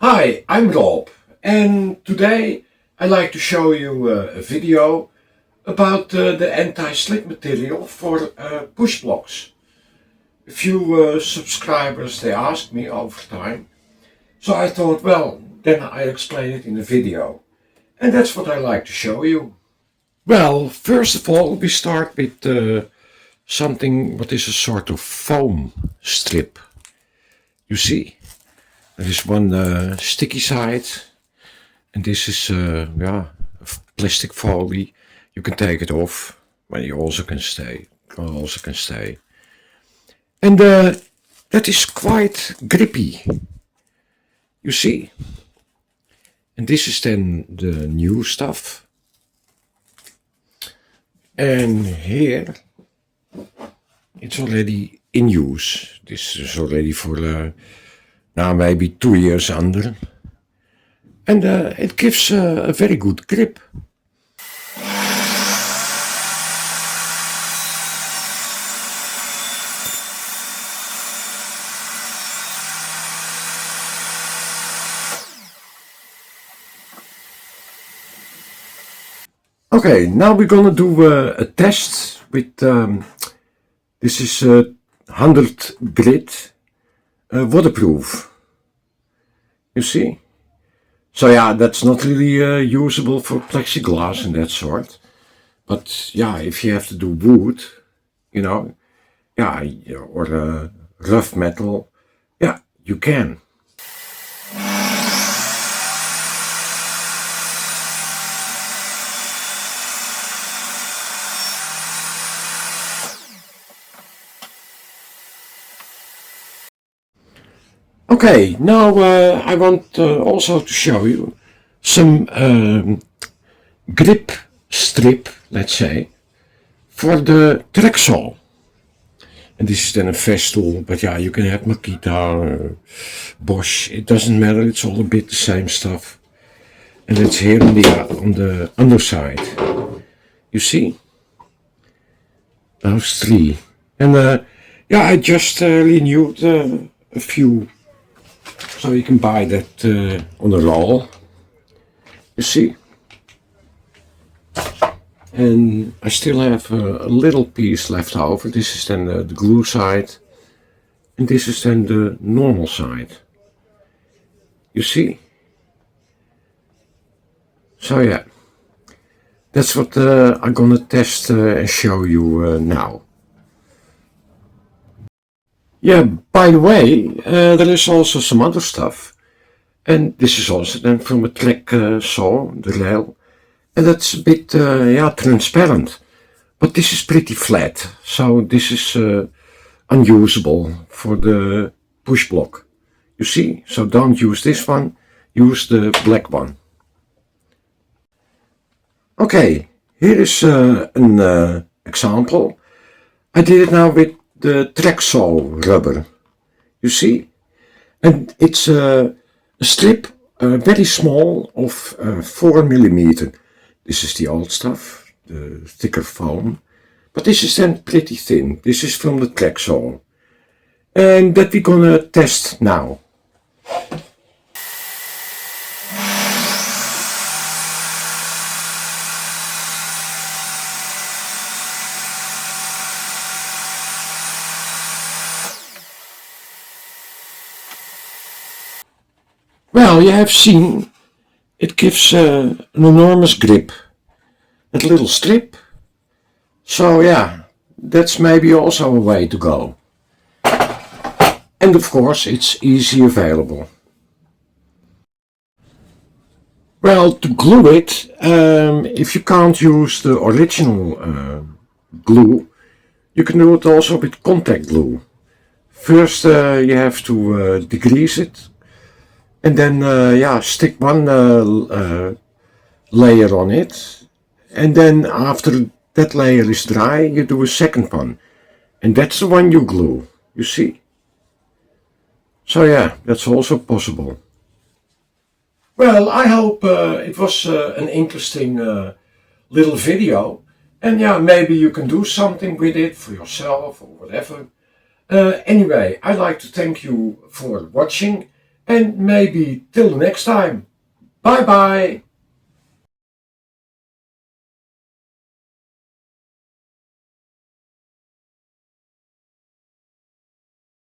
Hi, I'm Rob, and today I'd like to show you a video about the anti-slip material for push blocks. A few subscribers they asked me over time, so I thought, well, then I explain it in a video, and that's what I like to show you. Well, first of all, we start with something what is a sort of foam strip. You see, there is one sticky side, and this is plastic foil. You can take it off, but you also can stay. And that is quite grippy. You see. And this is then the new stuff. And here it's already in use. This is already for now maybe 2 years under. And it gives a very good grip. Okay, now we're gonna do a test with this is 100 grit waterproof. You see? So yeah, that's not really usable for plexiglass and that sort. But yeah, if you have to do wood, or rough metal, yeah, you can. Okay, now I want also to show you some grip strip, let's say, for the Trexol. And this is then a Festool, but yeah, you can have Makita, Bosch, it doesn't matter, it's all a bit the same stuff. And it's here on the underside. You see? Those three. And I just renewed a few. So you can buy that on a roll, you see. And I still have a little piece left over. This is then the glue side, and this is then the normal side. You see? So yeah, that's what I'm gonna test and show you now. Yeah, by the way, there is also some other stuff. And this is also then from a Trexol, the rail. And that's a bit, transparent. But this is pretty flat. So this is unusable for the push block. You see? So don't use this one, use the black one. Okay, here is an example. I did it now with the Trexol rubber, you see, and it's a strip very small of 4 millimeter. This is the old stuff, the thicker foam, but this is then pretty thin. This is from the Trexol, and that we're gonna test now. Well, you have seen, it gives an enormous grip, that little strip. So yeah, that's maybe also a way to go. And of course, it's easy available. Well, to glue it, if you can't use the original glue, you can do it also with contact glue. First, you have to degrease it. And then, stick one layer on it. And then after that layer is dry, you do a second one. And that's the one you glue, you see. So yeah, that's also possible. Well, I hope it was an interesting little video. And yeah, maybe you can do something with it for yourself or whatever. Anyway, I'd like to thank you for watching. and maybe till the next time. Bye bye!